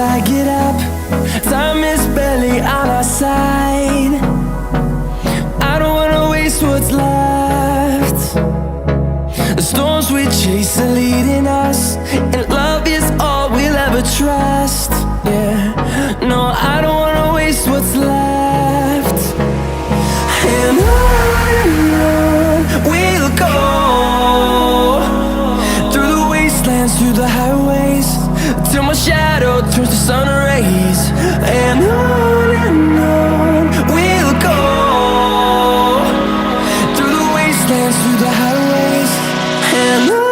I get up. Time is barely on our side. I don't wanna waste what's left. The storms we chase are leading us, and love is all we'll ever trust. Yeah, no, I don't wanna waste what's left. And on we'll go, through the wastelands, through the highways, till my shadow turns to sun rays. And on we'll go, through the wastelands, through the highways, and on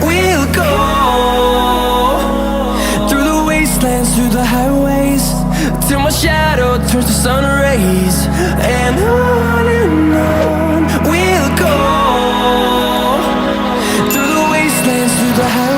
we'll go. Through the highways, till my shadow turns to sun rays. And on we'll go, through the wastelands, through the highways.